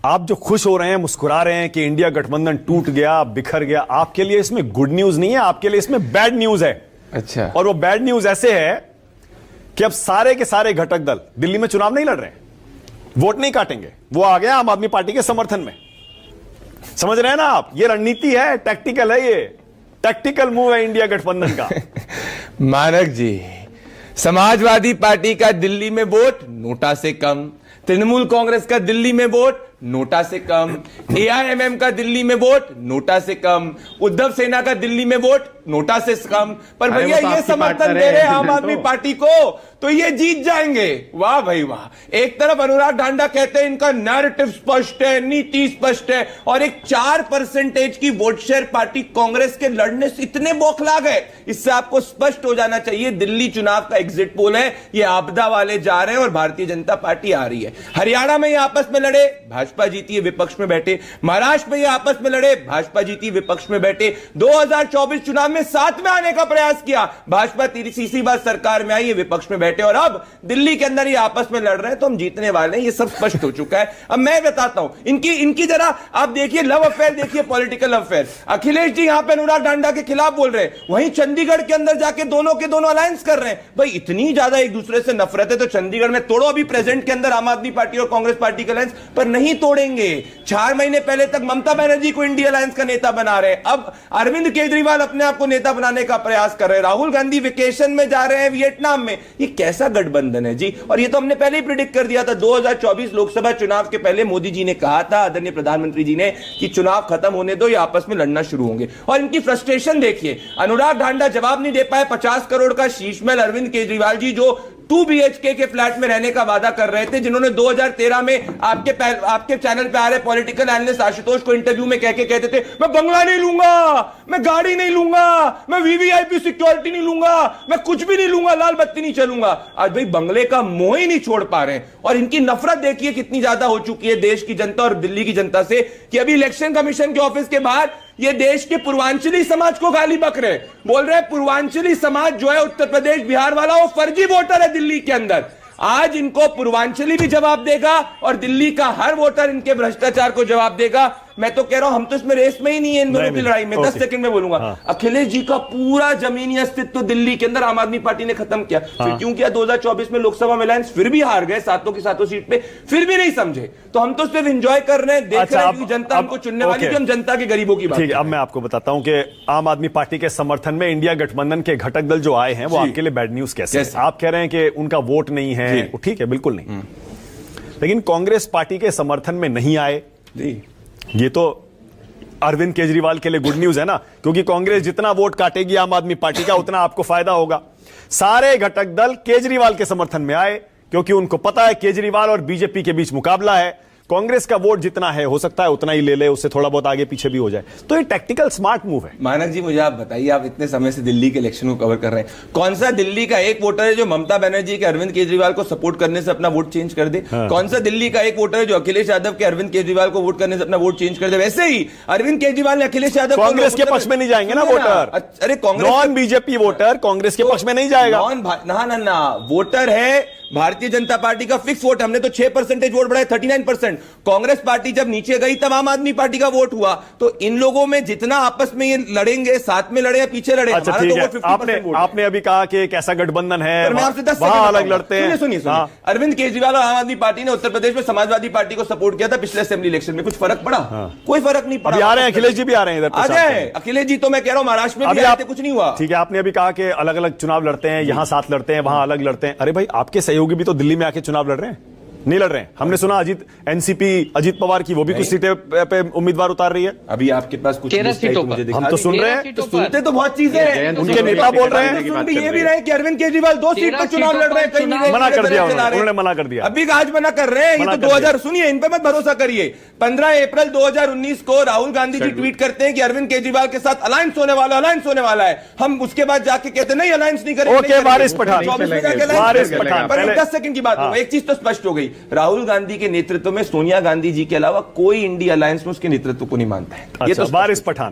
आप जो खुश हो रहे हैं, मुस्कुरा रहे हैं कि इंडिया गठबंधन टूट गया, बिखर गया, आपके लिए इसमें गुड न्यूज नहीं है, आपके लिए इसमें बैड न्यूज है। अच्छा। और वो बैड न्यूज ऐसे है कि अब सारे के सारे घटक दल दिल्ली में चुनाव नहीं लड़ रहे हैं, वोट नहीं काटेंगे। वो आ गया आम आदमी पार्टी के समर्थन में। समझ रहे हैं ना आप? ये रणनीति है, टैक्टिकल है, ये टैक्टिकल मूव है इंडिया गठबंधन का। मानक जी, समाजवादी पार्टी का दिल्ली में वोट नोटा से कम, तृणमूल कांग्रेस का दिल्ली में वोट नोटा से कम, एआईएमएम का दिल्ली में वोट नोटा से कम, उद्धव सेना का दिल्ली में वोट नोटा से कम। पर भैया ये समर्थन दे रहे आम आदमी पार्टी को, तो ये जीत जाएंगे। वाह भाई वाह। एक तरफ अनुराग ढांडा कहते हैं इनका नैरेटिव स्पष्ट है, नीति स्पष्ट है, और एक 4% की वोट शेयर पार्टी कांग्रेस के लड़ने से इतने बौखला गए। इससे आपको स्पष्ट हो जाना चाहिए दिल्ली चुनाव का एग्जिट पोल है, ये आपदा वाले जा रहे हैं और भारतीय जनता पार्टी आ रही है। हरियाणा में ये आपस में लड़े, भाजपा जीती है, विपक्ष में बैठे। महाराष्ट्र में ये आपस में लड़े, भाजपा जीती, विपक्ष में बैठे। 2024 चुनाव में साथ में आने का प्रयास किया, भाजपा तीसरी बार सरकार में आई है, विपक्ष में बैठे। और अब दिल्ली के अंदर ये आपस में लड़ रहे हैं, तो हम जीतने वाले हैं, ये सब स्पष्ट हो चुका है। अब मैं बताता हूं इनकी जरा आप देखिए लव अफेयर, देखिए पॉलिटिकल अफेयर। अखिलेश जी यहां पे अनुराग ढांडा के खिलाफ बोल रहे हैं, वहीं चंडीगढ़ के अंदर जाके दोनों के दोनों अलायंस कर रहे हैं। भाई इतनी ज्यादा एक दूसरे से नफरत है तो चंडीगढ़ में तोड़ो। अभी प्रेजेंट के अंदर आम आदमी पार्टी और कांग्रेस पार्टी का अलायंस, पर नहीं तोड़ेंगे। 4 महीने पहले तक ममता बनर्जी को इंडिया अलायंस का नेता बना रहे हैं, अब अरविंद केजरीवाल अपने आप को नेता बनाने का प्रयास कर रहे हैं, राहुल गांधी वेकेशन में जा रहे हैं वियतनाम में। ये कैसा गठबंधन है जी? और ये तो हमने पहले ही प्रिडिक्ट कर दिया था। 2024 लोकसभा चुनाव के पहले मोदी जी ने कहा था, आदरणीय प्रधानमंत्री जी ने, कि चुनाव खत्म होने दो, ये आपस में लड़ना शुरू होंगे। और इनकी फ्रस्ट्रेशन देखिए, अनुराग ढांडा जवाब नहीं दे पाए। 50 करोड़ का शीशमहल अरविंद केजरीवाल जी जो 2 BHK के फ्लैट में रहने का वादा कर रहे थे, जिन्होंने 2013 में आपके चैनल पे आ रहे पॉलिटिकल एनालिस्ट आशुतोष को इंटरव्यू में कहते थे, मैं बंगला नहीं लूंगा, मैं गाड़ी नहीं लूंगा, मैं वीवीआईपी सिक्योरिटी नहीं लूंगा, मैं कुछ भी नहीं लूंगा, लाल बत्ती नहीं चलूंगा। आज भाई बंगले का मोह ही नहीं छोड़ पा रहे हैं। और इनकी नफरत देखिए कितनी ज्यादा हो चुकी है देश की जनता और दिल्ली की जनता से, कि अभी इलेक्शन कमीशन के ऑफिस के बाहर ये देश के पूर्वांचली समाज को गाली बक रहे, बोल रहे पूर्वांचली समाज जो है उत्तर प्रदेश बिहार वाला, वो फर्जी वोटर है दिल्ली के अंदर। आज इनको पूर्वांचली भी जवाब देगा और दिल्ली का हर वोटर इनके भ्रष्टाचार को जवाब देगा। मैं तो कह रहा हूं हम तो इसमें रेस में ही नहीं है इन दोनों की लड़ाई में। 10 सेकंड में बोलूंगा। अखिलेश जी का पूरा जमीनी अस्तित्व दिल्ली के अंदर आम आदमी पार्टी ने खत्म किया। फिर क्यों किया? 2024 में लोकसभा में अलायंस फिर भी हार गए, सातों की सातों सीट पे, फिर भी नहीं समझे। तो हम तो सिर्फ एंजॉय कर रहे हैं, देख रहे हैं कि जनता हमको चुनने वाली, कि हम जनता के गरीबों की बात। ठीक है, अब मैं आपको बताता हूं कि आम आदमी पार्टी के समर्थन में इंडिया गठबंधन के घटक दल जो आए हैं, वो आपके लिए बैड न्यूज कैसे है? आप कह रहे हैं कि उनका वोट नहीं है, ठीक है, बिल्कुल नहीं, लेकिन कांग्रेस पार्टी के समर्थन में नहीं आए, ये तो अरविंद केजरीवाल के लिए गुड न्यूज है ना, क्योंकि कांग्रेस जितना वोट काटेगी आम आदमी पार्टी का, उतना आपको फायदा होगा। सारे घटक दल केजरीवाल के समर्थन में आए, क्योंकि उनको पता है केजरीवाल और बीजेपी के बीच मुकाबला है। कांग्रेस का वोट जितना है, हो सकता है उतना ही ले ले, उससे थोड़ा बहुत आगे पीछे भी हो जाए। तो ये टैक्टिकल स्मार्ट मूव है। मानक जी, मुझे आप बताइए, आप इतने समय से दिल्ली के इलेक्शन को कवर कर रहे हैं, कौन सा दिल्ली का एक वोटर है जो ममता बनर्जी के अरविंद केजरीवाल को सपोर्ट करने से अपना वोट चेंज कर दे? कौन सा दिल्ली का एक वोटर है जो अखिलेश यादव के अरविंद केजरीवाल को वोट करने से अपना वोट चेंज कर दे? वैसे ही अरविंद केजरीवाल ने अखिलेश यादव, कांग्रेस के पक्ष में नहीं जाएंगे ना वोटर। अरे Congress, non BJP voter Congress के पक्ष में नहीं जाएगा। ना वोटर है भारतीय जनता पार्टी का फिक्स वोट। हमने तो 6% वोट बढ़ाया, 39%। कांग्रेस पार्टी जब नीचे गई तब आम आदमी पार्टी का वोट हुआ। तो इन लोगों में जितना आपस में ये लड़ेंगे, साथ में लड़े या पीछे लड़े, अच्छा, ठीक है। आपने अभी कहा कि एक ऐसा गठबंधन है, मैं आपसे 10 वहां अलग लड़ते हैं। सुनिए अरविंद केजरीवाल और आम आदमी पार्टी ने उत्तर प्रदेश में समाजवादी पार्टी को सपोर्ट किया था पिछले असेंबली इलेक्शन में, कुछ फर्क पड़ा? कोई फर्क नहीं पड़ा। आ रहे हैं अखिलेश जी भी आ रहे हैं इधर, आ जाए अखिलेश जी। तो मैं कह रहा हूं महाराष्ट्र में भी आए थे, कुछ नहीं हुआ। ठीक है, आपने अभी कहा कि अलग अलग चुनाव लड़ते हैं, यहां साथ लड़ते हैं, वहां अलग लड़ते हैं। अरे भाई, आपके सहयोगी भी तो दिल्ली में आके चुनाव लड़ रहे हैं, नहीं लड़ रहे हैं? हमने सुना एनसीपी अजीत पवार की वो भी कुछ सीटें पे उम्मीदवार उतार रही है। अभी आपके पास कुछ हम तो सुन रहे हैं, सुनते तो बहुत चीजें हैं, उनके नेता बोल रहे हैं, ये भी रहे कि अरविंद केजरीवाल 2 सीट पर चुनाव लड़ रहे हैं, कहीं मना कर दिया उन्होंने, मना कर दिया। अभी आज मना कर रहे हैं। ये तो 2000, सुनिए, इन पे मत भरोसा करिए। 15 अप्रैल 2019 को राहुल गांधी जी ट्वीट करते हैं कि अरविंद केजरीवाल के साथ अलायंस होने वाला है। हम उसके बाद जाके कहते नहीं, अलायंस नहीं करेंगे। ओके, वारिस पठान, 10 सेकंड की बात। एक चीज तो स्पष्ट हो गई, राहुल गांधी के नेतृत्व में सोनिया गांधी जी के अलावा कोई इंडिया अलायंस में उसके नेतृत्व को नहीं मानता है। ये तो वारिस पठान,